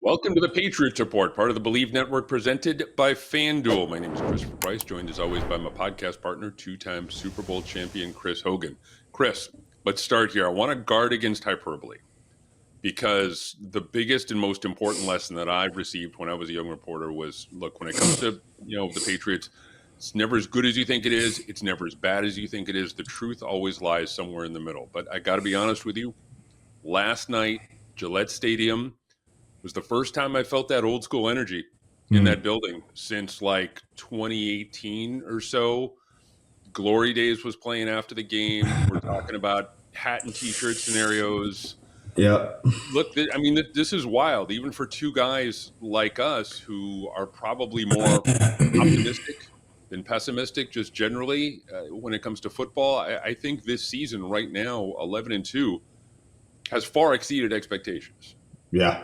Welcome to the Patriots Report, part of the Believe Network, presented by FanDuel. My name is Christopher Price, joined as always by my podcast partner, two-time Super Bowl champion Chris Hogan. Chris, let's start here. I want to guard against hyperbole because the biggest and most important lesson that I've received when I was a young reporter was, look, when it comes to the Patriots, it's never as good as you think it is. It's never as bad as you think it is. The truth always lies somewhere in the middle. But I got to be honest with you. Last night, Gillette Stadium was the first time I felt that old school energy in that building since like 2018 or so. Glory Days was playing after the game. We're talking about hat and T-shirt scenarios. Yeah. Look, this is wild, even for two guys like us who are probably more optimistic than pessimistic, just generally when it comes to football. I think this season right now, 11-2, has far exceeded expectations. Yeah.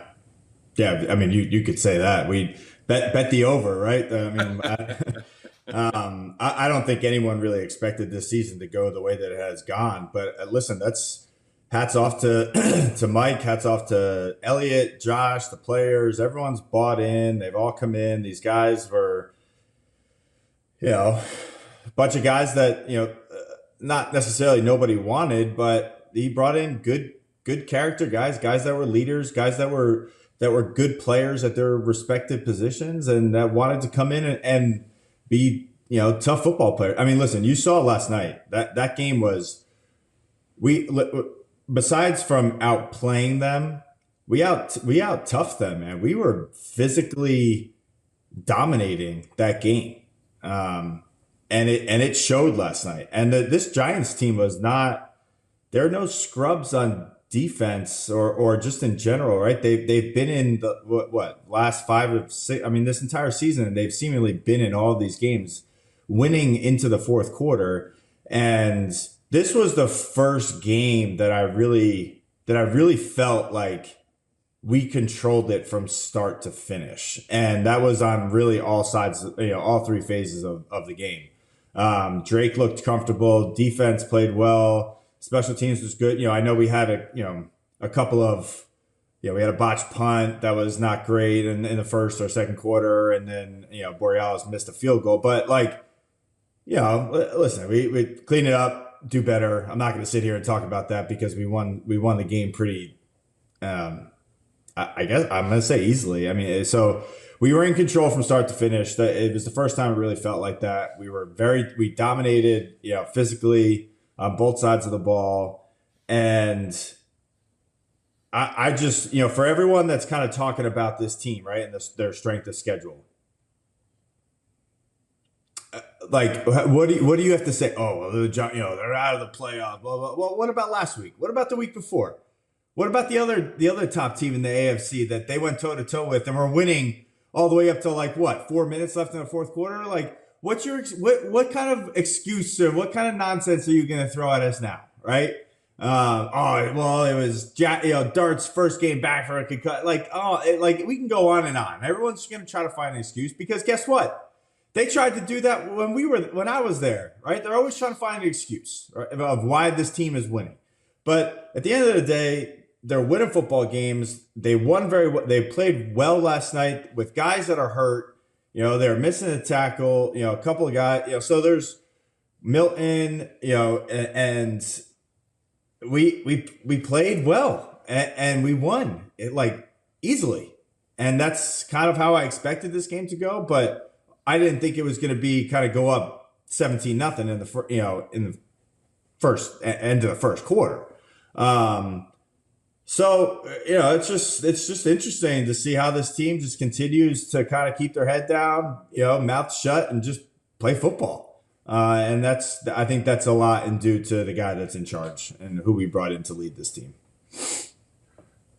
Yeah, I mean, you could say that. We bet the over, right? I mean, I don't think anyone really expected this season to go the way that it has gone. But listen, that's hats off to to Mike, hats off to Elliot, Josh, the players. Everyone's bought in. They've all come in. These guys were, a bunch of guys that not necessarily nobody wanted, but he brought in good character guys that were leaders, guys that were good players at their respective positions and that wanted to come in and be, tough football players. I mean, listen, you saw last night that game was, besides from outplaying them, we out toughed them, man. We were physically dominating that game. And it showed last night. And this Giants team was not, there are no scrubs on defense or just in general, right? They've been in the what last 5 or 6. I mean, this entire season, they've seemingly been in all of these games, winning into the fourth quarter. And this was the first game that I really felt like we controlled it from start to finish, and that was on really all sides, all three phases of the game. Drake looked comfortable. Defense played well. Special teams was good. I know we had a couple of, we had a botched punt that was not great in the first or second quarter. And then, Borealis missed a field goal, but listen, we clean it up, do better. I'm not going to sit here and talk about that because we won the game pretty, I guess I'm going to say easily. I mean, so we were in control from start to finish. It was the first time it really felt like that. We dominated, physically, on both sides of the ball. And I just, for everyone that's kind of talking about this team, right, and their strength of schedule, what do you have to say? Oh, well, they're out of the playoffs. Blah, blah. Well, what about last week? What about the week before? What about the other top team in the AFC that they went toe to toe with and were winning all the way up to 4 minutes left in the fourth quarter? What kind of excuse or what kind of nonsense are you going to throw at us now, right? It was Dart's first game back for a concussion. We can go on and on. Everyone's just going to try to find an excuse because guess what? They tried to do that when I was there, right? They're always trying to find an excuse, right, of why this team is winning. But at the end of the day, they're winning football games. They won very well. They played well last night with guys that are hurt. They're missing a tackle, a couple of guys, so there's Milton, and we played well and we won it easily. And that's kind of how I expected this game to go, but I didn't think it was going to be kind of go up 17-0 in the first end of the first quarter. So, it's just interesting to see how this team just continues to kind of keep their head down, mouth shut and just play football. And I think that's a lot in due to the guy that's in charge and who we brought in to lead this team.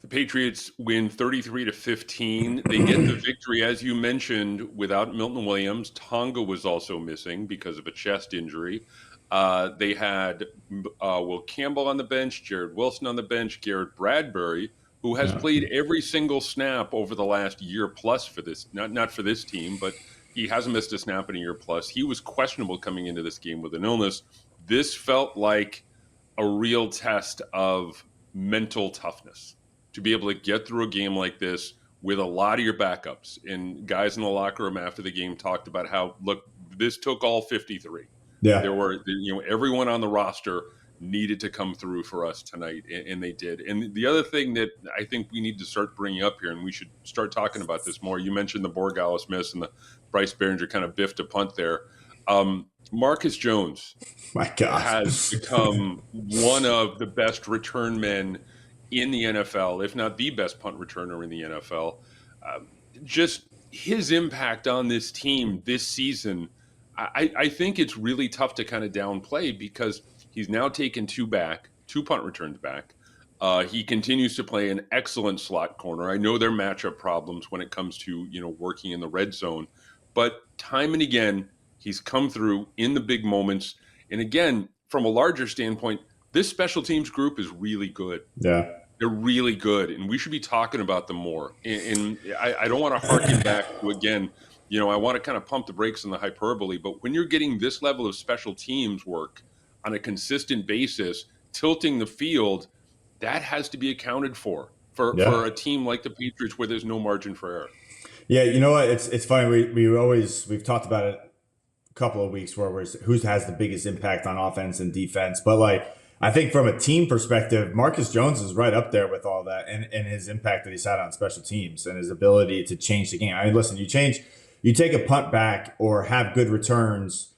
The Patriots win 33-15. They get the victory, as you mentioned, without Milton Williams. Tonga was also missing because of a chest injury. They had Will Campbell on the bench, Jared Wilson on the bench, Garrett Bradbury, who has played every single snap over the last year plus for this, not for this team, but he hasn't missed a snap in a year plus. He was questionable coming into this game with an illness. This felt like a real test of mental toughness to be able to get through a game like this with a lot of your backups. And guys in the locker room after the game talked about how, look, this took all 53. Yeah. There were, everyone on the roster needed to come through for us tonight, and they did. And the other thing that I think we need to start bringing up here, and we should start talking about this more, you mentioned the Borregales miss and the Bryce Behringer kind of biffed a punt there. Marcus Jones My God. has become one of the best return men in the NFL, if not the best punt returner in the NFL. Just his impact on this team this season, I think it's really tough to kind of downplay because he's now taken two punt returns back. He continues to play an excellent slot corner. I know there are matchup problems when it comes to, working in the red zone, but time and again, he's come through in the big moments. And again, from a larger standpoint, this special teams group is really good. Yeah. They're really good, and we should be talking about them more. And I don't want to harken back to, again, I want to kind of pump the brakes on the hyperbole, but when you're getting this level of special teams work on a consistent basis, tilting the field, that has to be accounted for a team like the Patriots where there's no margin for error. Yeah, you know what? It's funny. We've talked about it a couple of weeks where who has the biggest impact on offense and defense, but I think from a team perspective, Marcus Jones is right up there with all that and his impact that he's had on special teams and his ability to change the game. I mean, listen, you take a punt back or have good returns.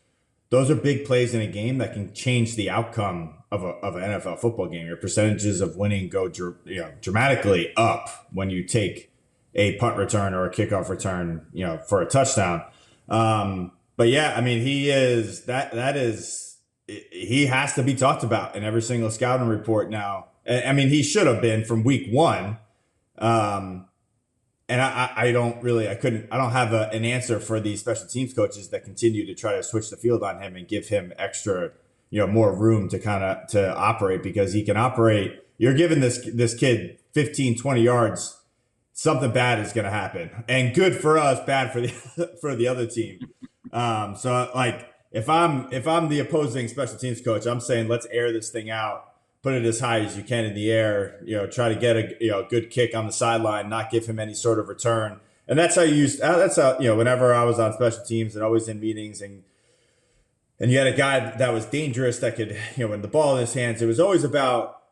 Those are big plays in a game that can change the outcome of an NFL football game. Your percentages of winning go dramatically up when you take a punt return or a kickoff return, for a touchdown. But yeah, I mean, he has to be talked about in every single scouting report now. I mean, he should have been from week one. And I don't have an answer for these special teams coaches that continue to try to switch the field on him and give him extra, more room to operate, because he can operate. You're giving this kid 15, 20 yards, something bad is going to happen, and good for us, bad for the other team. If I'm the opposing special teams coach, I'm saying let's air this thing out, put it as high as you can in the air, try to get a good kick on the sideline, not give him any sort of return. And that's how whenever I was on special teams and always in meetings and you had a guy that was dangerous that could, when the ball in his hands, it was always about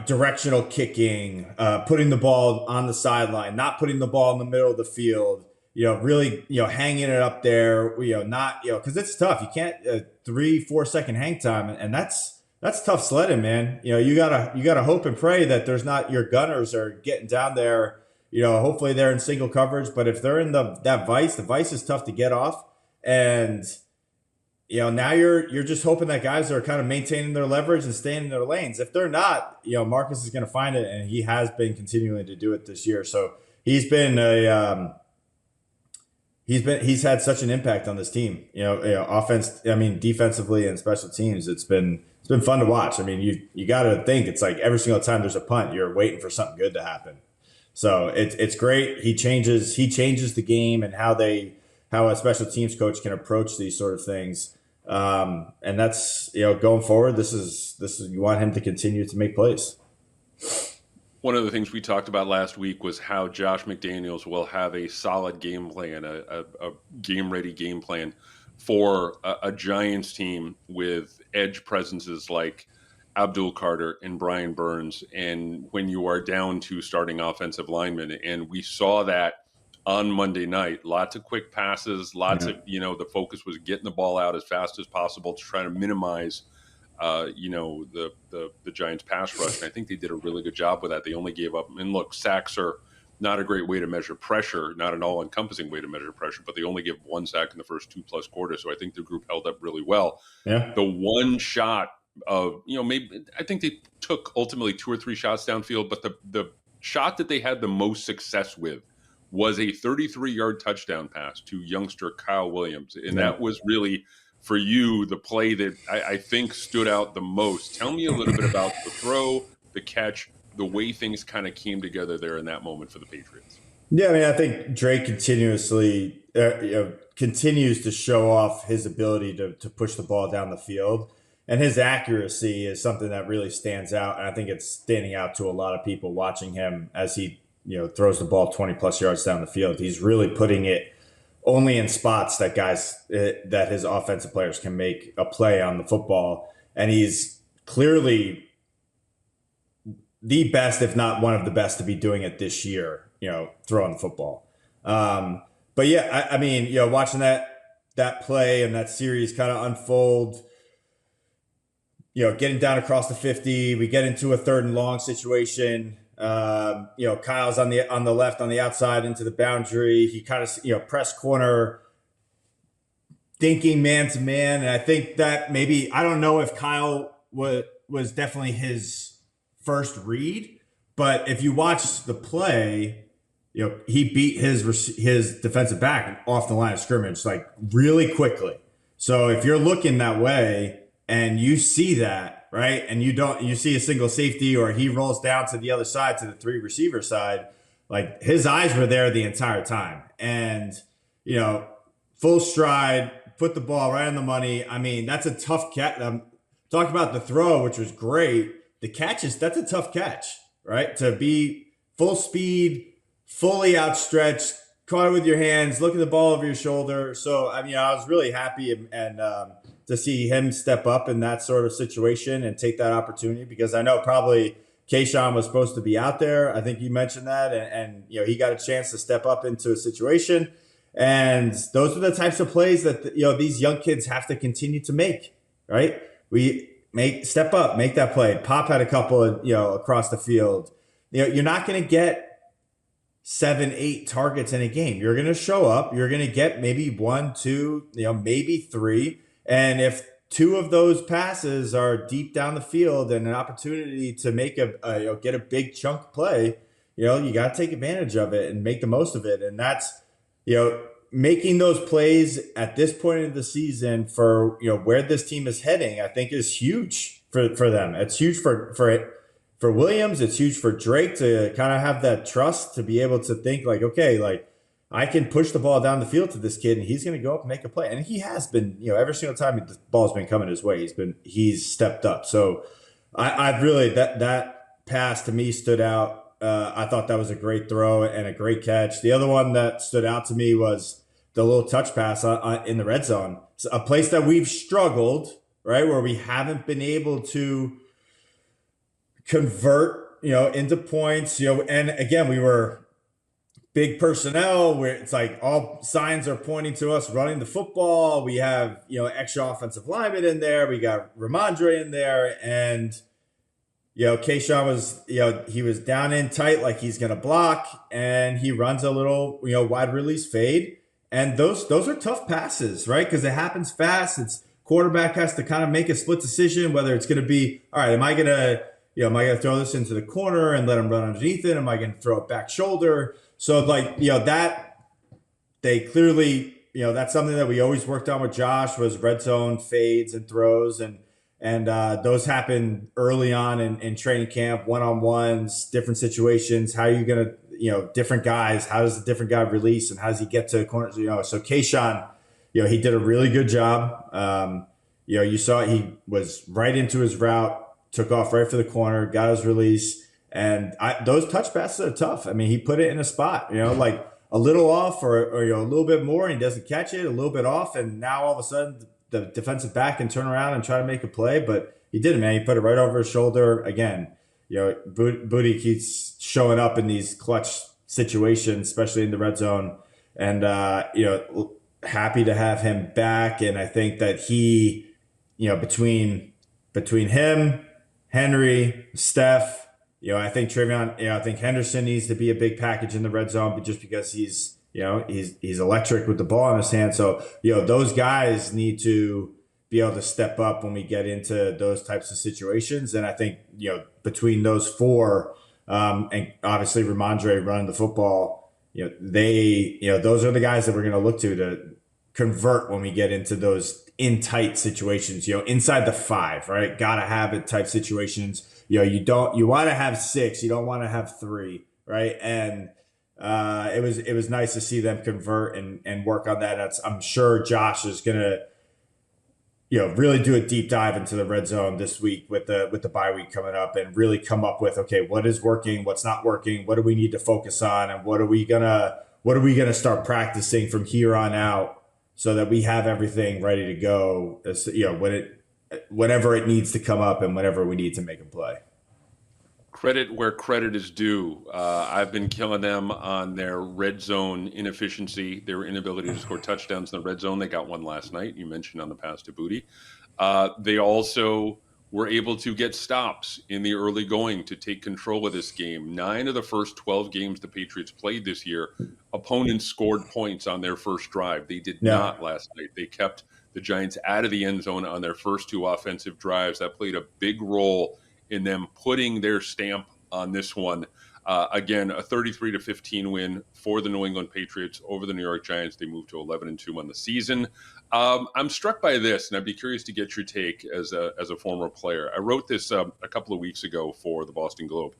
directional kicking, putting the ball on the sideline, not putting the ball in the middle of the field. Really, hanging it up there, not, because it's tough. You can't 3-4 second hang time. And that's tough sledding, man. You gotta hope and pray that there's not your gunners are getting down there. Hopefully they're in single coverage, but if they're in that vice, the vice is tough to get off. And, now you're just hoping that guys are kind of maintaining their leverage and staying in their lanes. If they're not, Marcus is going to find it, and he has been continuing to do it this year. So he's been he's had such an impact on this team, defensively and special teams. It's been fun to watch. I mean, you got to think it's like every single time there's a punt, you're waiting for something good to happen. So it's great. He changes the game and how a special teams coach can approach these sort of things. And that's, going forward, this is, you want him to continue to make plays. One of the things we talked about last week was how Josh McDaniels will have a solid game plan, a game-ready game plan for a Giants team with edge presences like Abdul Carter and Brian Burns, and when you are down to starting offensive linemen. And we saw that on Monday night. Lots of quick passes, of, the focus was getting the ball out as fast as possible to try to minimize the Giants pass rush. And I think they did a really good job with that. They only gave up, and look, sacks are not a great way to measure pressure, not an all-encompassing way to measure pressure, but they only give one sack in the first 2+ quarters. So I think the group held up really well. Yeah. The one shot of, maybe I think they took ultimately 2 or 3 shots downfield, but the shot that they had the most success with was a 33-yard touchdown pass to youngster Kyle Williams. And that was really, for you, the play that I think stood out the most. Tell me a little bit about the throw, the catch, the way things kind of came together there in that moment for the Patriots. Yeah, I mean, I think Drake continues to show off his ability to push the ball down the field. And his accuracy is something that really stands out. And I think it's standing out to a lot of people watching him as he throws the ball 20 plus yards down the field. He's really putting it only in spots that that his offensive players can make a play on the football. And he's clearly the best, if not one of the best, to be doing it this year, throwing the football. But yeah, I mean, watching that play and that series kind of unfold, getting down across the 50, we get into a 3rd and long situation. Kyle's on the left, on the outside into the boundary. He kind of, press corner, thinking man to man. And I think that maybe, I don't know if Kyle was definitely his first read, but if you watch the play, he beat his defensive back off the line of scrimmage, like really quickly. So if you're looking that way and you see that, right, and you see a single safety, or he rolls down to the other side, to the 3 receiver side, like his eyes were there the entire time. And, full stride, put the ball right on the money. I mean, that's a tough catch. Talk about the throw, which was great. The that's a tough catch, right? To be full speed, fully outstretched, caught it with your hands, look at the ball over your shoulder. So, I mean, I was really happy and to see him step up in that sort of situation and take that opportunity, because I know probably Kayshawn was supposed to be out there. I think you mentioned that, and he got a chance to step up into a situation. And those are the types of plays that these young kids have to continue to make, right? Step up, make that play. Pop had a couple of, across the field. You're not going to get 7, 8 targets in a game. You're going to show up. You're going to get maybe 1, 2, maybe 3. And if 2 of those passes are deep down the field and an opportunity to make get a big chunk play, you got to take advantage of it and make the most of it. And that's, making those plays at this point in the season for, where this team is heading, I think is huge for them. It's huge for Williams. It's huge for Drake to kind of have that trust to be able to think like, okay, like I can push the ball down the field to this kid and he's going to go up and make a play. And he has been, every single time the ball's been coming his way, he's stepped up. So I've really, that pass to me stood out. I thought that was a great throw and a great catch. The other one that stood out to me was the little touch pass in the red zone. It's a place that we've struggled, right, where we haven't been able to convert, into points, and again, we were big personnel where it's like all signs are pointing to us running the football. We have, extra offensive linemen in there. We got Ramondre in there, and Kayshawn was, he was down in tight, like he's going to block, and he runs a little, wide release fade. And those are tough passes, right? Because it happens fast. It's quarterback has to kind of make a split decision, whether it's going to be, all right, am I going to throw this into the corner and let him run underneath it? Am I going to throw it back shoulder? So like, that they clearly, that's something that we always worked on with Josh was red zone fades and throws. And those happen early on in training camp, one-on-ones, different situations. How are you going to, different guys, how does the different guy release and how does he get to corners? So Kayshawn, he did a really good job. You saw he was right into his route, took off right for the corner, got his release. And those touch passes are tough. I mean, he put it in a spot, like a little off or a little bit more and he doesn't catch it, a little bit off. And now all of a sudden the defensive back can turn around and try to make a play, but he didn't, man. He put it right over his shoulder. Again, Booty keeps showing up in these clutch situations, especially in the red zone. And, happy to have him back. And I think that he, between him, Henry, Steph, I think Trevion, I think Henderson needs to be a big package in the red zone, but just because he's electric with the ball in his hand. So, those guys need to be able to step up when we get into those types of situations. And I think, between those 4, and obviously Ramondre running the football, those are the guys that we're going to look to convert when we get into those in tight situations, inside the 5, right? Gotta have it type situations. You want to have 6, you don't want to have 3, right? And it was nice to see them convert and work on that. I'm sure Josh is gonna, really do a deep dive into the red zone this week with the bye week coming up, and really come up with, okay, what is working, what's not working, what do we need to focus on, and what are we gonna start practicing from here on out, so that we have everything ready to go, as whenever it needs to come up and whenever we need to make a play. Credit where credit is due. I've been killing them on their red zone inefficiency, their inability to score touchdowns in the red zone. They got one last night, you mentioned, on the pass to Booty. They also were able to get stops in the early going to take control of this game. 9 of the first 12 games the Patriots played this year, opponents scored points on their first drive. They did not last night. They kept the Giants out of the end zone on their first 2 offensive drives. That played a big role in them putting their stamp on this one. Again, a 33-15 win for the New England Patriots over the New York Giants. They moved to 11-2 on the season. I'm struck by this, and I'd be curious to get your take as a former player. I wrote this a couple of weeks ago for the Boston Globe.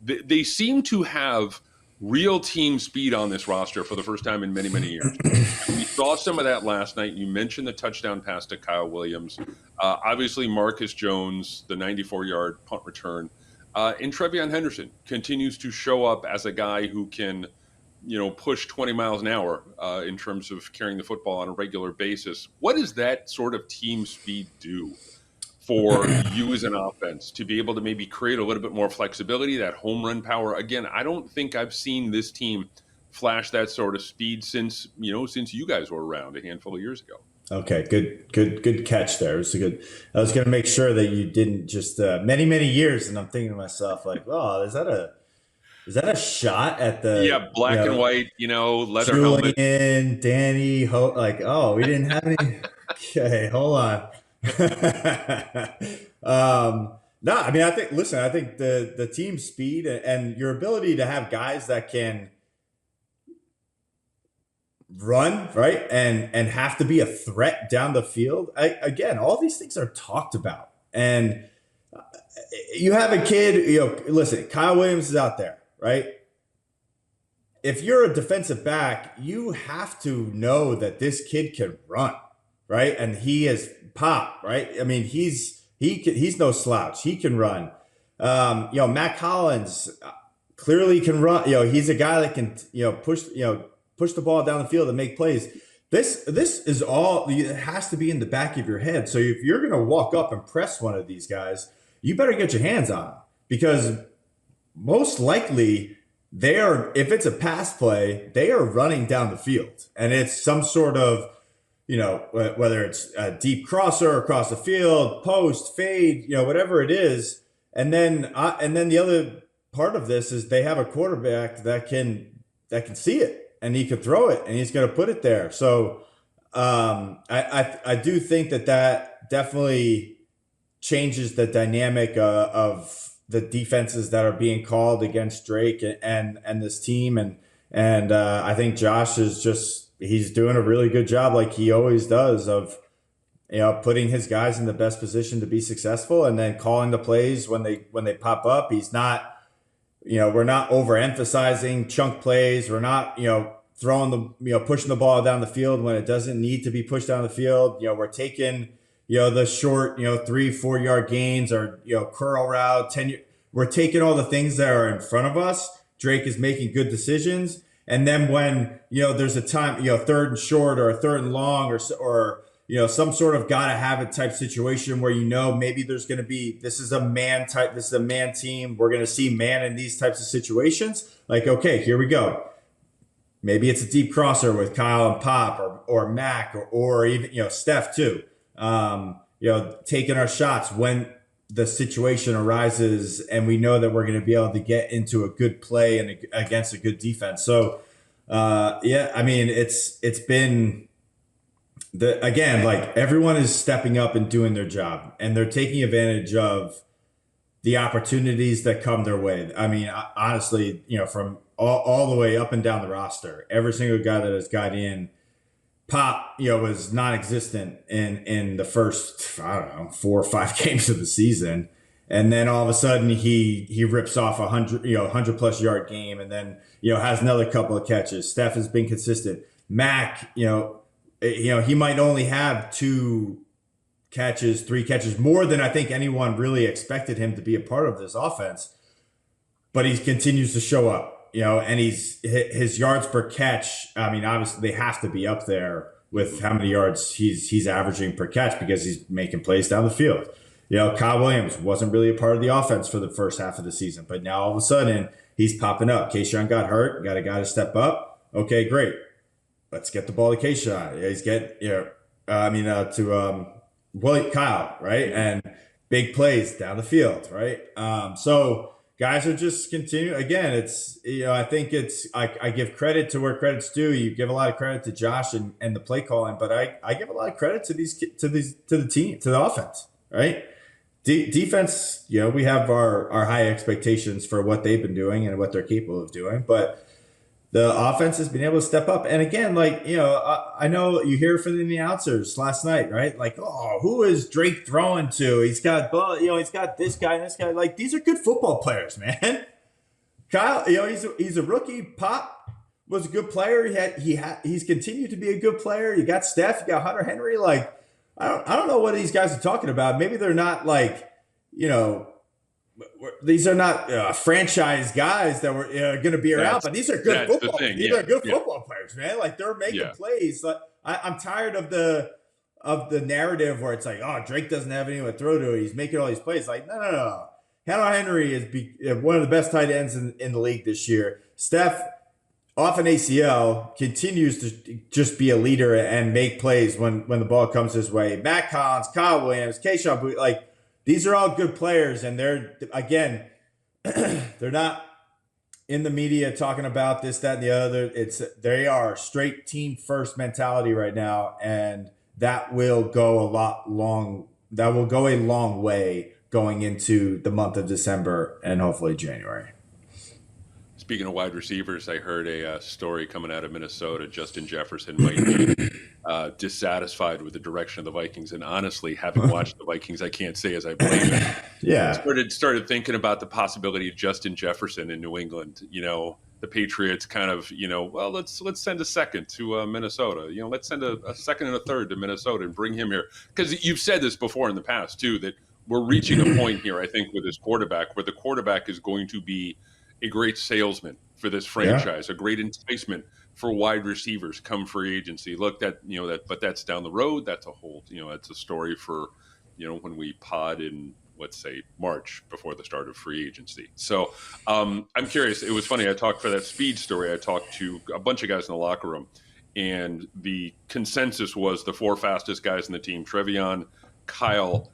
They seem to have real team speed on this roster for the first time in many, many years. We saw some of that last night. You mentioned the touchdown pass to Kyle Williams. Obviously, Marcus Jones, the 94-yard punt return. And Trevion Henderson continues to show up as a guy who can, push 20 miles an hour in terms of carrying the football on a regular basis. What does that sort of team speed do for you as an offense to be able to maybe create a little bit more flexibility, that home run power? Again, I don't think I've seen this team flash that sort of speed since you guys were around a handful of years ago. Okay, good catch there. It was I was going to make sure that you didn't just many, many years, and I'm thinking to myself, like, oh, is that a shot at the black and white, leather Julian, helmet? Danny, we didn't have any. Okay, hold on. No, I mean, I think the team speed and your ability to have guys that can run, right, and have to be a threat down the field. Again, all these things are talked about. And you have a kid, listen, Kyle Williams is out there, right? If you're a defensive back, you have to know that this kid can run, right? And he is pop, right? I mean, he's no slouch. He can run. Matt Collins clearly can run. He's a guy that can, push the ball down the field and make plays. This is all, it has to be in the back of your head. So if you're going to walk up and press one of these guys, you better get your hands on them, because most likely if it's a pass play, they are running down the field, and it's some sort of, whether it's a deep crosser across the field, post, fade, whatever it is. And then the other part of this is they have a quarterback that can see it, and he could throw it, and he's going to put it there. So I do think that definitely changes the dynamic of the defenses that are being called against Drake and this team. And I think Josh he's doing a really good job, like he always does, of putting his guys in the best position to be successful, and then calling the plays when they pop up. He's not, we're not overemphasizing chunk plays. We're not, throwing pushing the ball down the field when it doesn't need to be pushed down the field. We're taking, the short, 3-4 yard gains, or, curl route, 10. We're taking all the things that are in front of us. Drake is making good decisions. And then when, there's a time, third and short, or a third and long, or some sort of gotta have it type situation where, maybe there's going to be, this is a man team. We're going to see man in these types of situations. Like, okay, here we go. Maybe it's a deep crosser with Kyle and Pop, or Mac, or even, Steph too. Taking our shots when the situation arises, and we know that we're going to be able to get into a good play and against a good defense. So, I mean, it's been again, like, everyone is stepping up and doing their job, and they're taking advantage of the opportunities that come their way. I mean, honestly, from all the way up and down the roster, every single guy that has got in. Pop, was non-existent in the first, 4 or 5 games of the season. And then all of a sudden he rips off 100 plus yard game, and then, has another couple of catches. Steph has been consistent. Mac, he might only have 2 catches, 3 catches, more than I think anyone really expected him to be a part of this offense. But he continues to show up, and his yards per catch. I mean, obviously they have to be up there with how many yards he's averaging per catch because he's making plays down the field. Kyle Williams wasn't really a part of the offense for the first half of the season, but now all of a sudden he's popping up. Kayshawn got hurt, got a guy to step up. Okay, great. Let's get the ball to Kayshawn. He's Kyle, right? And big plays down the field, right? So guys are just continuing. Again, it's, I think I give credit to where credit's due. You give a lot of credit to Josh and the play calling, but I give a lot of credit to the team, to the offense, right? Defense, we have our high expectations for what they've been doing and what they're capable of doing, but the offense has been able to step up. And again, I know you hear from the announcers last night, right? Like, oh, who is Drake throwing to? He's got this guy and this guy. Like, these are good football players, man. Kyle, he's a rookie. Pop was a good player. He's continued to be a good player. You got Steph, you got Hunter Henry. Like, I don't know what these guys are talking about. Maybe they're not these are not franchise guys that were going to be around, but these are good football. These are good football players, man. Like, they're making plays. Like, I'm tired of the narrative where it's like, oh, Drake doesn't have anyone to throw to. He's making all these plays. Like, no. Hunter Henry is one of the best tight ends in the league this year. Steph, off an ACL, continues to just be a leader and make plays when the ball comes his way. Matt Collins, Kyle Williams, Kayshawn Booth, like, these are all good players, and they're not in the media talking about this, that, and the other. They are straight team first mentality right now, and that will go a long way going into the month of December and hopefully January. Speaking of wide receivers, I heard a story coming out of Minnesota. Justin Jefferson might be dissatisfied with the direction of the Vikings. And honestly, having watched the Vikings, I can't say as I blame him. Yeah. Started thinking about the possibility of Justin Jefferson in New England. The Patriots kind of, well, let's send a second to Minnesota. Let's send a second and a third to Minnesota and bring him here. Because you've said this before in the past, too, that we're reaching a point here, I think, with this quarterback where the quarterback is going to be a great salesman for this franchise, a great enticement for wide receivers come free agency. Look, but that's down the road. That's a whole, that's a story for, when we pod in, let's say, March before the start of free agency. So I'm curious. It was funny. I talked for that speed story. I talked to a bunch of guys in the locker room, and the consensus was the 4 fastest guys in the team: Trevion, Kyle,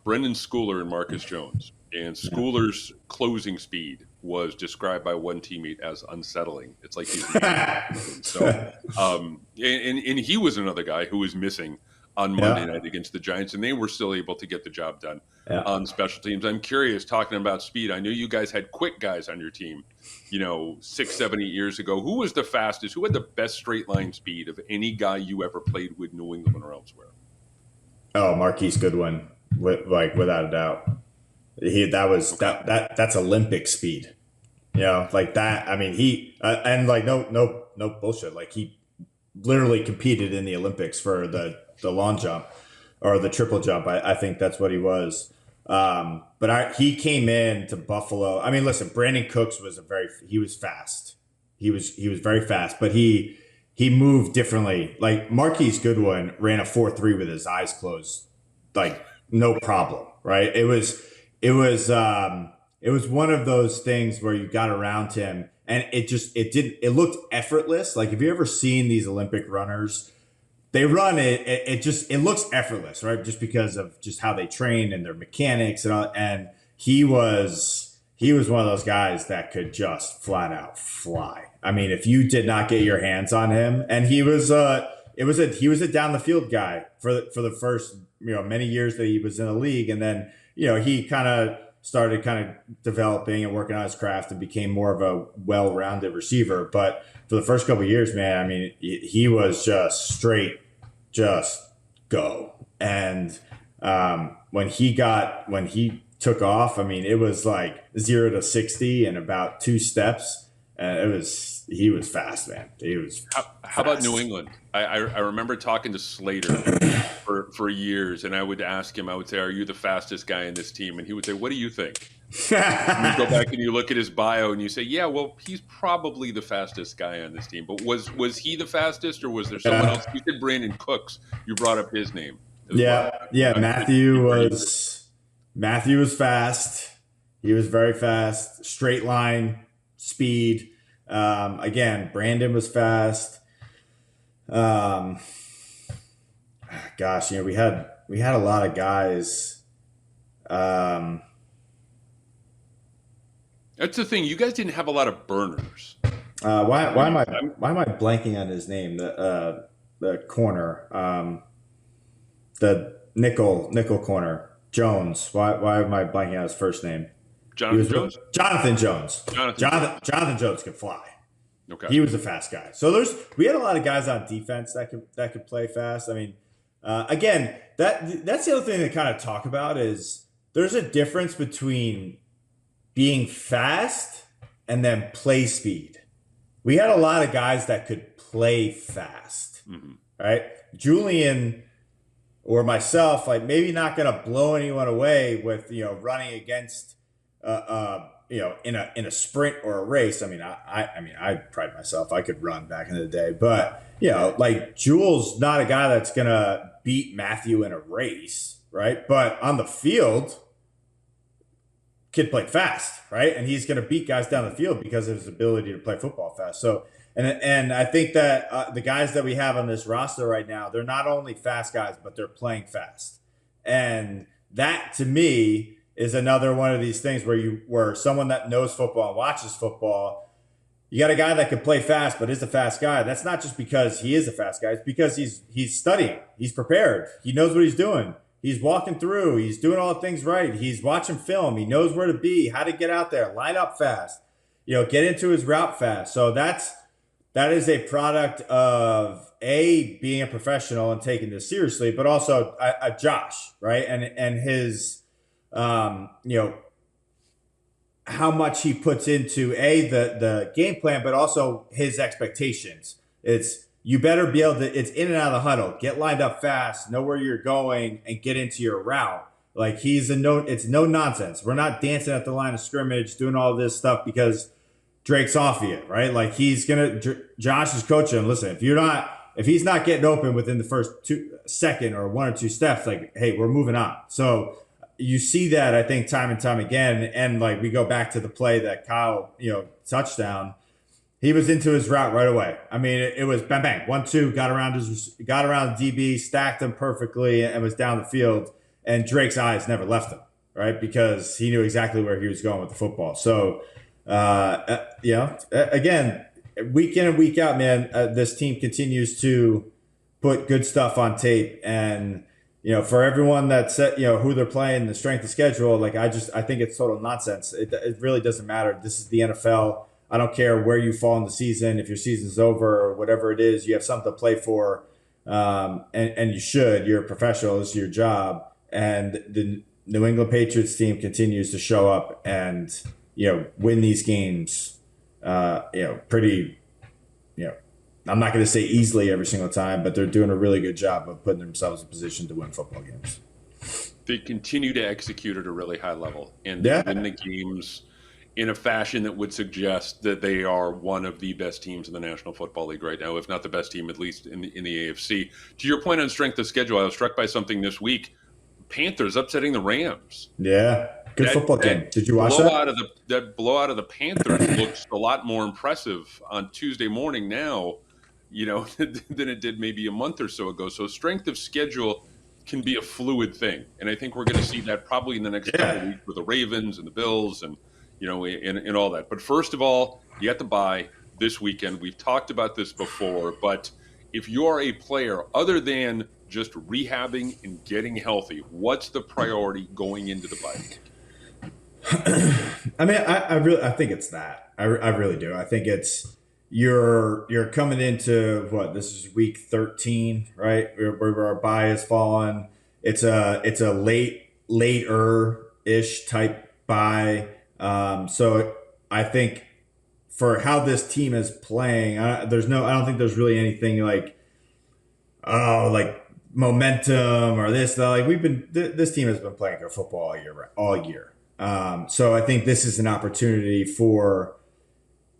Brendan Schooler, and Marcus Jones. And Schooler's closing speed was described by one teammate as unsettling. It's like he's so. And he was another guy who was missing on Monday night against the Giants, and they were still able to get the job done on special teams. I'm curious, talking about speed. I knew you guys had quick guys on your team, 6, 7, 8 years ago. Who was the fastest? Who had the best straight line speed of any guy you ever played with, New England or elsewhere? Oh, Marquise Goodwin, without a doubt. That's Olympic speed, like that. I mean, he and no bullshit. Like, he literally competed in the Olympics for the long jump or the triple jump. I think that's what he was. But he came in to Buffalo. I mean, listen, Brandon Cooks he was fast. He was very fast, but he moved differently. Like, Marquise Goodwin ran a 4.3 with his eyes closed, like, no problem. Right. It was one of those things where you got around him and it looked effortless. Like, have you ever seen these Olympic runners? They run it looks effortless, right? Just because of just how they train and their mechanics and all. And he was one of those guys that could just flat out fly. I mean, if you did not get your hands on him, and he was a down the field guy for the first, many years that he was in the league. And then, he kind of started developing and working on his craft and became more of a well-rounded receiver. But for the first couple of years, man, I mean, he was just straight, just go. And when he took off, I mean, it was like 0 to 60 in about 2 steps. It was he was fast, man. He was How about New fast. England? I remember talking to Slater for years, and I would ask him, I would say, "Are you the fastest guy in this team?" And he would say, "What do you think?" You go back and you look at his bio, and you say, "Yeah, well, he's probably the fastest guy on this team." But was he the fastest, or was there someone else? Yeah, You said Brandon Cooks. You brought up his name as well. yeah. Could he bring it? Matthew was fast. He was very fast. Straight line speed. Again, Brandon was fast. Um, Gosh, we had a lot of guys. Um, That's the thing. You guys didn't have a lot of burners. why am I blanking on his name? The corner, the nickel corner, Jones. Why am I blanking on his first name? Jonathan Jones. Jonathan Jones. Jonathan Jones. Jonathan Jones could fly. Okay. He was a fast guy. So we had a lot of guys on defense that could play fast. I mean, again, that's the other thing to kind of talk about is there's a difference between being fast and then play speed. We had a lot of guys that could play fast, right? Julian or myself, like maybe not going to blow anyone away with running against in a sprint or a race. I mean, I pride myself. I could run back in the day, but like Jules, not a guy that's gonna beat Matthew in a race, right? But on the field, kid played fast, right? And he's gonna beat guys down the field because of his ability to play football fast. So, and I think that the guys that we have on this roster right now, they're not only fast guys, but they're playing fast, and that to me is another one of these things where someone that knows football and watches football, you got a guy that can play fast but is a fast guy. That's not just because he is a fast guy. It's because he's studying. He's prepared. He knows what he's doing. He's walking through. He's doing all the things right. He's watching film. He knows where to be, how to get out there, line up fast, get into his route fast. So that is a product of being a professional and taking this seriously, but also a Josh, right? And his how much he puts into the game plan, but also his expectations. You better be able to. It's in and out of the huddle. Get lined up fast, know where you're going, and get into your route. Like it's no nonsense. We're not dancing at the line of scrimmage, doing all this stuff because Drake's off of you, right? Like Josh is coaching him. Listen, if he's not getting open within the first second or one or two steps, like, hey, we're moving on. So you see that, I think, time and time again. And like we go back to the play that Kyle, touchdown, he was into his route right away. I mean, it was bang, bang, 1-2, got around DB, stacked him perfectly, and was down the field. And Drake's eyes never left him, right? Because he knew exactly where he was going with the football. So, again, week in and week out, man, this team continues to put good stuff on tape. And for everyone that said, who they're playing, the strength of schedule, like I think it's total nonsense. It really doesn't matter. This is the NFL. I don't care where you fall in the season. If your season's over or whatever it is, you have something to play for. And you should. You're a professional. It's your job. And the New England Patriots team continues to show up and, win these games, pretty, I'm not going to say easily every single time, but they're doing a really good job of putting themselves in position to win football games. They continue to execute at a really high level and they win the games in a fashion that would suggest that they are one of the best teams in the National Football League right now, if not the best team, at least in the AFC. To your point on strength of schedule, I was struck by something this week. Panthers upsetting the Rams. Yeah. Good football game. Did you watch that? That blowout of the Panthers looks a lot more impressive on Tuesday morning now, than it did maybe a month or so ago. So strength of schedule can be a fluid thing. And I think we're going to see that probably in the next couple of weeks with the Ravens and the Bills and, and all that. But first of all, you have to bye this weekend. We've talked about this before, but if you're a player other than just rehabbing and getting healthy, what's the priority going into the bye week? I mean, I think it's that. I really do. I think it's you're coming into this is week 13, right? Where our bye has fallen. It's a later-ish type bye. So I think for how this team is playing. I don't think there's really anything like, oh, like momentum or this. Like this team has been playing good football all year. So I think this is an opportunity for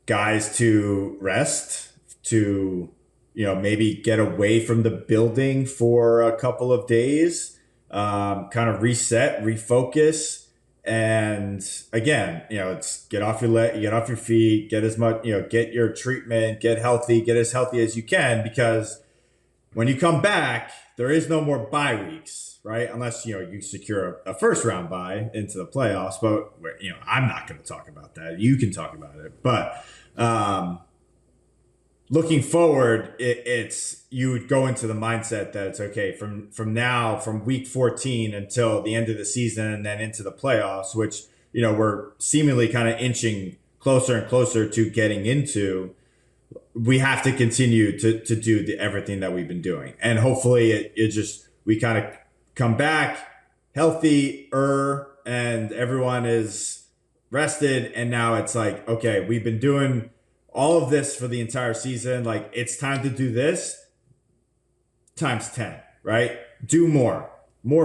guys to rest, to maybe get away from the building for a couple of days, kind of reset, refocus, and again, it's get off your feet, get as much, get your treatment, get healthy, get as healthy as you can, because when you come back, there is no more bye weeks, right? Unless you secure a first round bye into the playoffs. But I'm not going to talk about that. You can talk about it. But looking forward, it's you would go into the mindset that it's okay from now, from week 14 until the end of the season, and then into the playoffs, which we're seemingly kind of inching closer and closer to getting into. We have to continue to do everything that we've been doing. And hopefully we kind of come back healthier and everyone is rested. And now it's like, okay, we've been doing all of this for the entire season. Like, it's time to do this times 10, right? Do more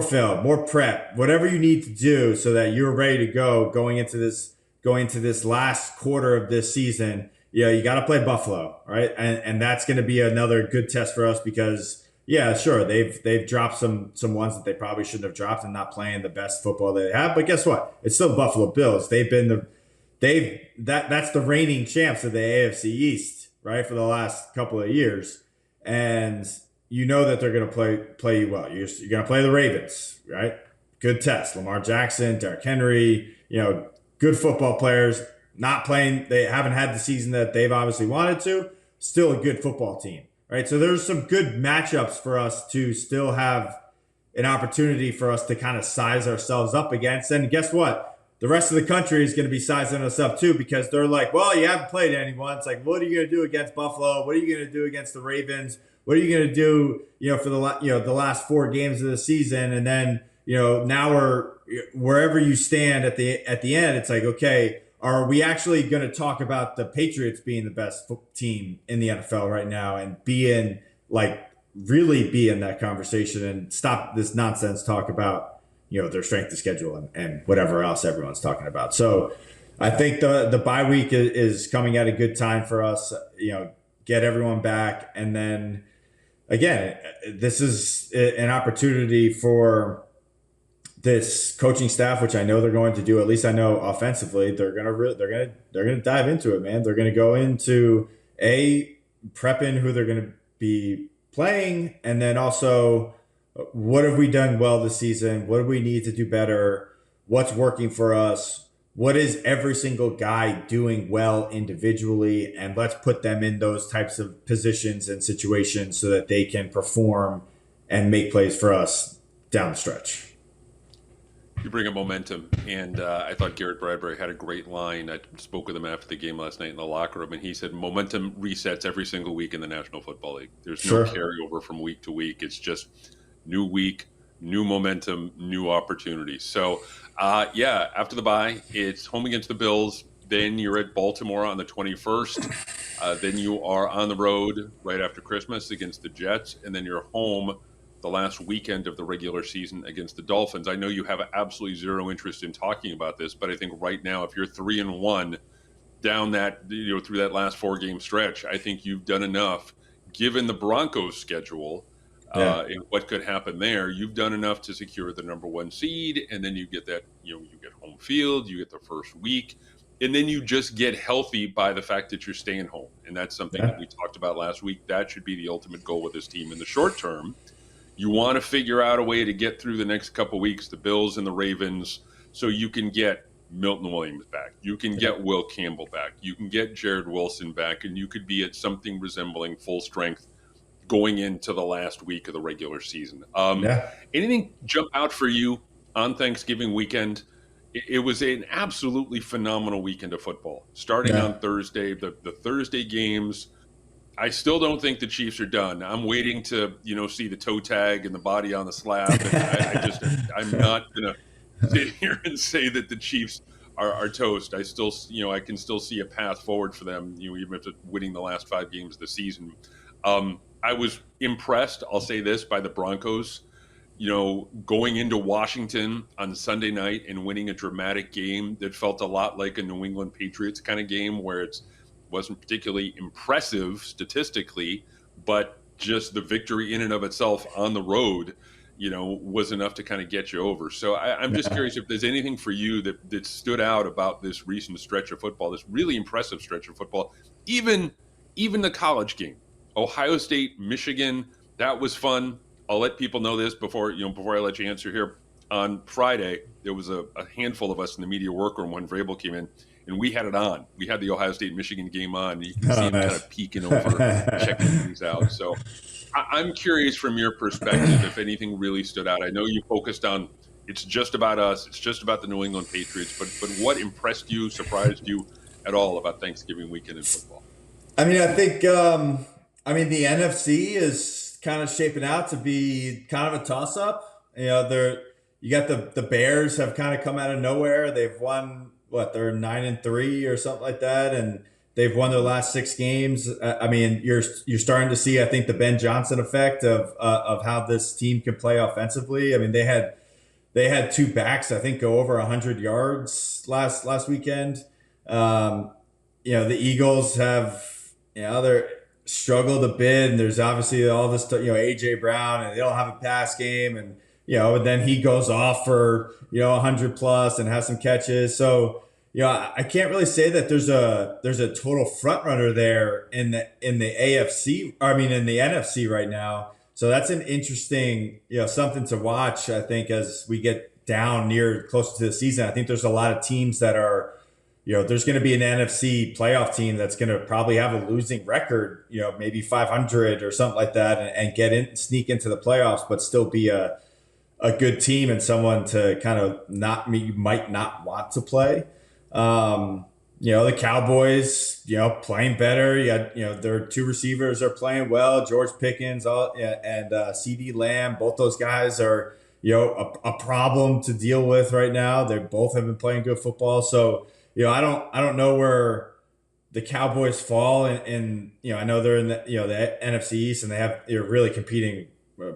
film, more prep, whatever you need to do so that you're ready to go going into this last quarter of this season. You got to play Buffalo, right? And that's going to be another good test for us because, yeah, sure, they've dropped some ones that they probably shouldn't have dropped and not playing the best football they have. But guess what? It's still Buffalo Bills. That's the reigning champs of the AFC East, right, for the last couple of years, and that they're going to play you well. You're going to play the Ravens, right? Good test. Lamar Jackson, Derrick Henry, good football players. Not playing, they haven't had the season that they've obviously wanted to. Still a good football team, right? So there's some good matchups for us to still have an opportunity for us to kind of size ourselves up against. And guess what? The rest of the country is going to be sizing us up too, because they're like, well, you haven't played anyone. It's like, what are you going to do against Buffalo? What are you going to do against the Ravens? What are you going to do, for the last 4 games of the season? And then, now we're wherever you stand at the end, it's like, okay, are we actually going to talk about the Patriots being the best team in the NFL right now and really be in that conversation and stop this nonsense talk about, their strength of schedule and whatever else everyone's talking about. So I think the bye week is coming at a good time for us, get everyone back. And then again, this is an opportunity for this coaching staff, which I know they're going to do. At least I know offensively, they're gonna dive into it, man. They're gonna go into prepping who they're gonna be playing, and then also what have we done well this season? What do we need to do better? What's working for us? What is every single guy doing well individually? And let's put them in those types of positions and situations so that they can perform and make plays for us down the stretch. You bring up momentum, and I thought Garrett Bradbury had a great line. I spoke with him after the game last night in the locker room, and he said momentum resets every single week in the National Football League. There's no carryover from week to week. It's just new week, new momentum, new opportunities. So, after the bye, it's home against the Bills. Then you're at Baltimore on the 21st. Then you are on the road right after Christmas against the Jets, and then you're home the last weekend of the regular season against the Dolphins. I know you have absolutely zero interest in talking about this, but I think right now, if you're 3-1 down that, through that last 4-game stretch, I think you've done enough, given the Broncos schedule and what could happen there. You've done enough to secure the number 1 seed, and then you get that, you get home field, you get the first week, and then you just get healthy by the fact that you're staying home. And that's something that we talked about last week. That should be the ultimate goal with this team in the short term. You want to figure out a way to get through the next couple of weeks, the Bills and the Ravens, so you can get Milton Williams back. You can get Will Campbell back. You can get Jared Wilson back, and you could be at something resembling full strength going into the last week of the regular season. Anything jump out for you on Thanksgiving weekend? It was an absolutely phenomenal weekend of football. Starting on Thursday, the Thursday games, I still don't think the Chiefs are done. I'm waiting to, see the toe tag and the body on the slab. And I'm not going to sit here and say that the Chiefs are toast. I still, I can still see a path forward for them. Even after winning the last 5 games of the season. I was impressed. I'll say this by the Broncos. Going into Washington on Sunday night and winning a dramatic game that felt a lot like a New England Patriots kind of game, where it wasn't particularly impressive statistically, but just the victory in and of itself on the road, was enough to kind of get you over. So I'm just curious if there's anything for you that stood out about this recent stretch of football, this really impressive stretch of football, even the college game, Ohio State, Michigan, that was fun. I'll let people know this before I let you answer here. On Friday, there was a handful of us in the media workroom when Vrabel came in, and we had it on. We had the Ohio State Michigan game on. And you can see him kind of peeking over, checking things out. So I'm curious from your perspective if anything really stood out. I know you focused on it's just about us, it's just about the New England Patriots, but what impressed you, surprised you at all about Thanksgiving weekend in football? I mean, I think the NFC is kind of shaping out to be kind of a toss-up. You got the Bears have kind of come out of nowhere. They've won they're 9-3 or something like that, and they've won their last 6 games. I mean, you're starting to see, I think, the Ben Johnson effect of how this team can play offensively. I mean, they had 2 backs, I think, go over 100 yards last weekend. The Eagles have they're struggled a bit, and there's obviously all this AJ Brown, and they don't have a pass game, and and then he goes off for 100 plus and has some catches. So I can't really say that there's a total front runner there in the AFC. I mean, in the NFC right now. So that's an interesting something to watch. I think as we get down closer to the season, I think there's a lot of teams that are. There's going to be an NFC playoff team that's going to probably have a losing record, maybe 500 or something like that, and sneak into the playoffs, but still be a good team and someone to kind of you might not want to play. The Cowboys, playing better. Their 2 receivers are playing well. George Pickens, and CD Lamb, both those guys are, a problem to deal with right now. They both have been playing good football. So, I don't know where the Cowboys fall, and I know they're in the the NFC East, and they're really competing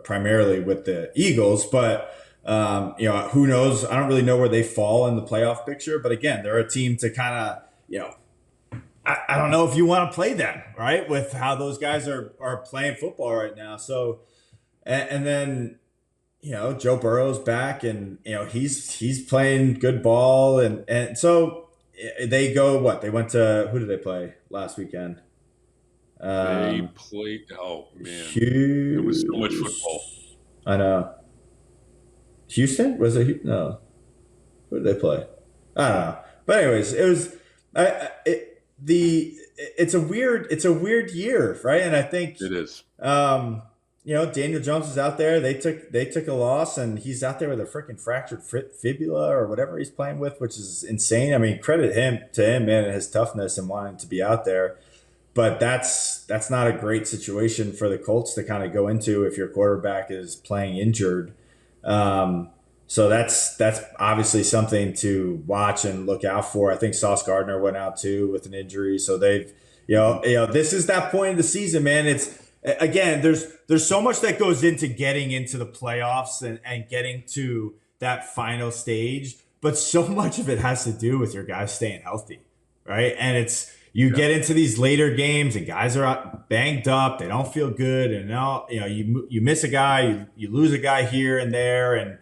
primarily with the Eagles, but who knows? I don't really know where they fall in the playoff picture. But again, they're a team to kind of I don't know if you want to play them, right, with how those guys are playing football right now. So and then Joe Burrow's back, and he's playing good ball, and so. They go They went to who did they play last weekend? They played. Oh man, it was so much football. I know. Houston was it? No. Who did they play? I don't know. But anyways, it was. It's a weird year, right? And I think it is. Daniel Jones is out there. They took a loss, and he's out there with a freaking fractured fibula or whatever he's playing with, which is insane. I mean, credit to him, man, and his toughness and wanting to be out there. But that's not a great situation for the Colts to kind of go into if your quarterback is playing injured. So that's obviously something to watch and look out for. I think Sauce Gardner went out too with an injury. So they've, this is that point of the season, man. It's, again, there's so much that goes into getting into the playoffs and getting to that final stage, but so much of it has to do with your guys staying healthy, right? And you get into these later games and guys are banged up, they don't feel good, and now you miss a guy, you lose a guy here and there, and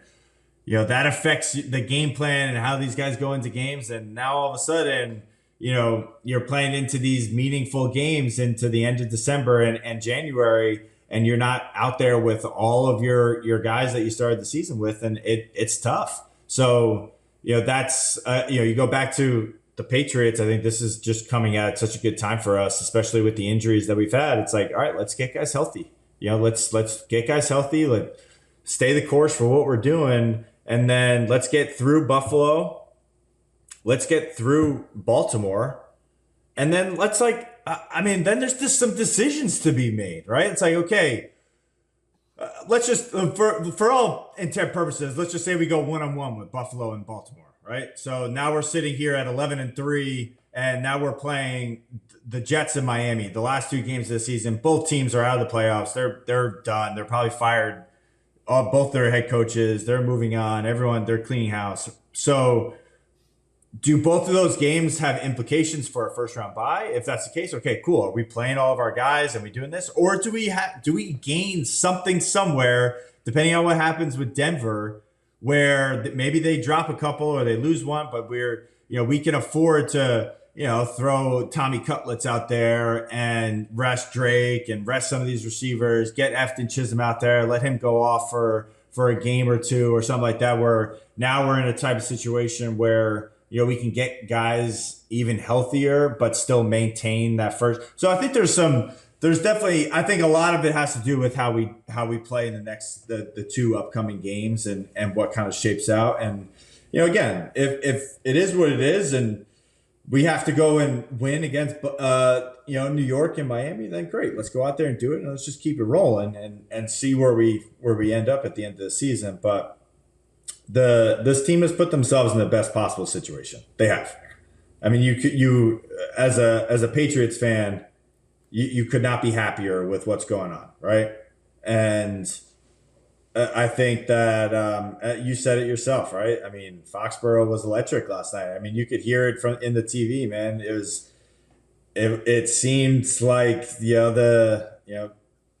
that affects the game plan and how these guys go into games. And now all of a sudden, you're playing into these meaningful games into the end of December and January, and you're not out there with all of your guys that you started the season with, and it's tough. So, that's, you go back to the Patriots. I think this is just coming at such a good time for us, especially with the injuries that we've had. It's like, all right, let's get guys healthy. Let's get guys healthy. Stay the course for what we're doing. And then let's get through Buffalo. Let's get through Baltimore. And then then there's just some decisions to be made, right? It's like, okay, let's just, for all intent purposes, let's just say we go 1-on-1 with Buffalo and Baltimore, right? So now we're sitting here at 11-3, and now we're playing the Jets in Miami. The last 2 games of the season, both teams are out of the playoffs. They're done. They're probably fired both their head coaches. They're moving on. Everyone, they're cleaning house. So do both of those games have implications for a first round bye? If that's the case, okay, cool. Are we playing all of our guys and we doing this, or do we gain something somewhere depending on what happens with Denver, where maybe they drop a couple or they lose one, but we can afford to throw Tommy Cutlets out there and rest Drake and rest some of these receivers, get Efton Chisholm out there, let him go off for a game or two or something like that. Where now we're in a type of situation where we can get guys even healthier, but still maintain that first. So I think there's definitely, I think a lot of it has to do with how we play in the 2 upcoming games and what kind of shapes out. And, again, if it is what it is and we have to go and win against, New York and Miami, then great. Let's go out there and do it. And let's just keep it rolling and see where we end up at the end of the season. But this team has put themselves in the best possible situation. They have. I mean, you as a Patriots fan, you could not be happier with what's going on, right? And I think that you said it yourself, right? I mean, Foxborough was electric last night. I mean, you could hear it in the TV, man. It seemed like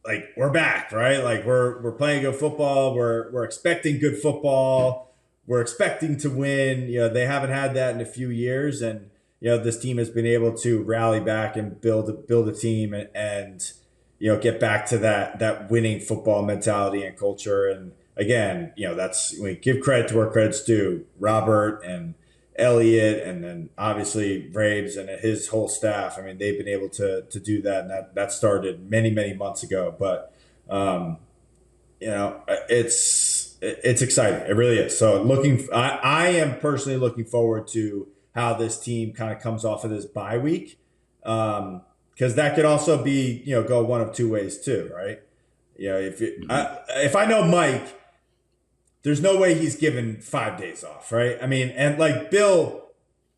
like we're back, right? Like we're playing good football. We're expecting good football. We're expecting to win. They haven't had that in a few years, and this team has been able to rally back and build a team and get back to that winning football mentality and culture. And again, that's we give credit to where credit's due. Robert and Elliott, and then obviously Raves and his whole staff. I mean, they've been able to do that, and that started many months ago. But it's exciting. It really is. So I am personally looking forward to how this team kind of comes off of this bye week, because that could also be go one of 2 ways too, right? If I know Mike, there's no way he's given 5 days off, right? I mean, and like Bill,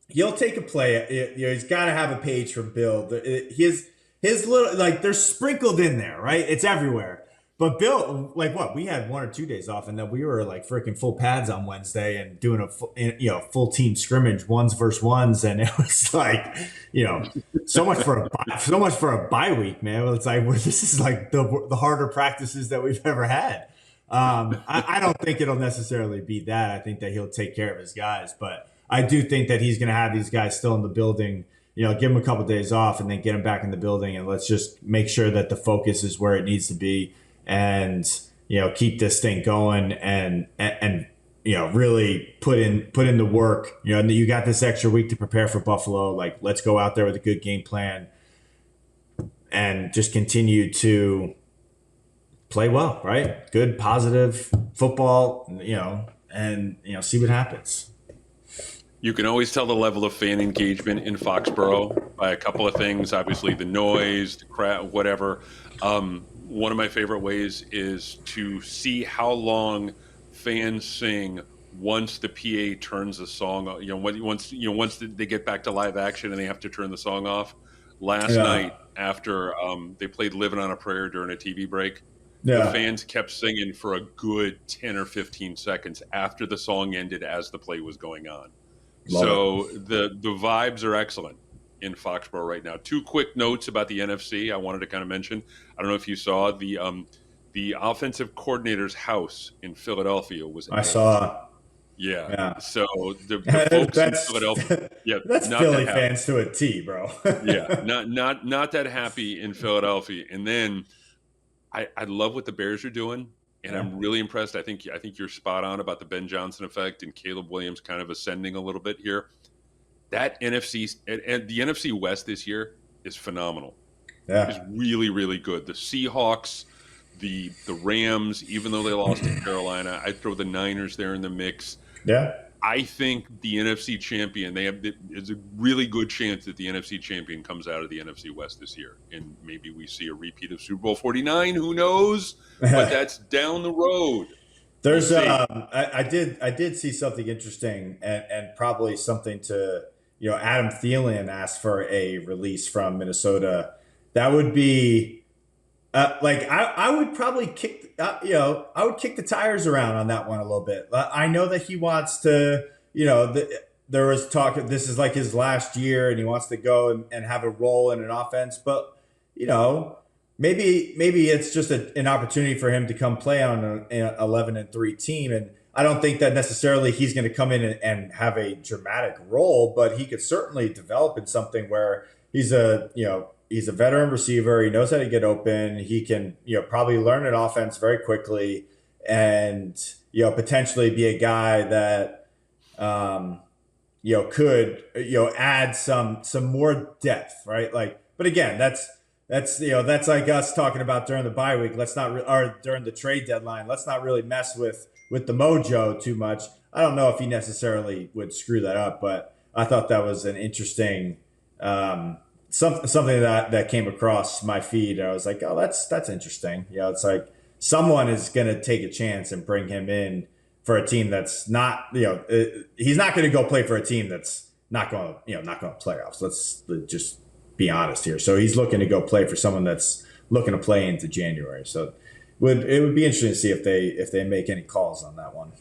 he'll take a play. He's got to have a page from Bill. His little, like, they're sprinkled in there, right? It's everywhere. But Bill, like, what? We had 1 or 2 days off, and then we were like freaking full pads on Wednesday and doing a full team scrimmage, ones versus ones, and it was like, so much for a bye week, man. It's like this is like the harder practices that we've ever had. I don't think it'll necessarily be that. I think that he'll take care of his guys, but I do think that he's going to have these guys still in the building, give them a couple of days off and then get them back in the building. And let's just make sure that the focus is where it needs to be and, keep this thing going and really put in the work. You got this extra week to prepare for Buffalo. Like, let's go out there with a good game plan and just continue to play well, right? Good, positive football, and see what happens. You can always tell the level of fan engagement in Foxborough by a couple of things. Obviously, the noise, the crowd, whatever. One of my favorite ways is to see how long fans sing once the PA turns the song. Once they get back to live action and they have to turn the song off. Last night, after they played "Living on a Prayer" during a TV break. The fans kept singing for a good 10 or 15 seconds after the song ended as the play was going on. The vibes are excellent in Foxborough right now. 2 quick notes about the NFC I wanted to kind of mention. I don't know if you saw the offensive coordinator's house in Philadelphia was. I saw. Yeah. So the folks in Philadelphia, that's not Philly that happy. fans to a T, bro. Yeah, not that happy in Philadelphia. And then I love what the Bears are doing, and I'm really impressed. I think you're spot on about the Ben Johnson effect and Caleb Williams kind of ascending a little bit here. That NFC and the NFC West this year is phenomenal. Yeah, it's really, really good. The Seahawks, the Rams, even though they lost to Carolina, I'd throw the Niners there in the mix. Yeah. I think the NFC champion, there's a really good chance that the NFC champion comes out of the NFC West this year. And maybe we see a repeat of Super Bowl 49. Who knows? But that's down the road. There's see. I did see something interesting, and probably something to, Adam Thielen asked for a release from Minnesota. That would be I would probably kick I would kick the tires around on that one a little bit. I know that he wants to, there was talk this is like his last year and he wants to go and have a role in an offense, but you know maybe it's just an opportunity for him to come play on an 11-3 team. And I don't think that necessarily he's going to come in and have a dramatic role, but he could certainly develop in something where he's a veteran receiver. He knows how to get open. He can, probably learn an offense very quickly, and potentially be a guy that could add some more depth, right? Like, but again, that's like us talking about during the bye week. Let's not or during the trade deadline. Let's not really mess with the mojo too much. I don't know if he necessarily would screw that up, but I thought that was an interesting something that came across my feed. I was like, oh, that's interesting. It's like someone is going to take a chance and bring him in for a team that's not, he's not going to go play for a team that's not going to playoffs. Let's just be honest here. So he's looking to go play for someone that's looking to play into January. So it would be interesting to see if they make any calls on that one.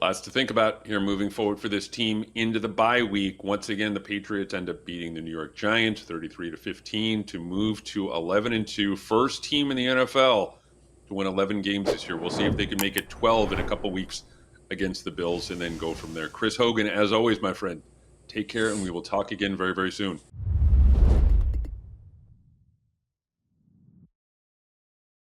Lots to think about here moving forward for this team into the bye week. Once again, the Patriots end up beating the New York Giants 33-15 to move to 11-2, first team in the NFL to win 11 games this year. We'll see if they can make it 12 in a couple weeks against the Bills and then go from there. Chris Hogan, as always, my friend, take care, and we will talk again very, very soon.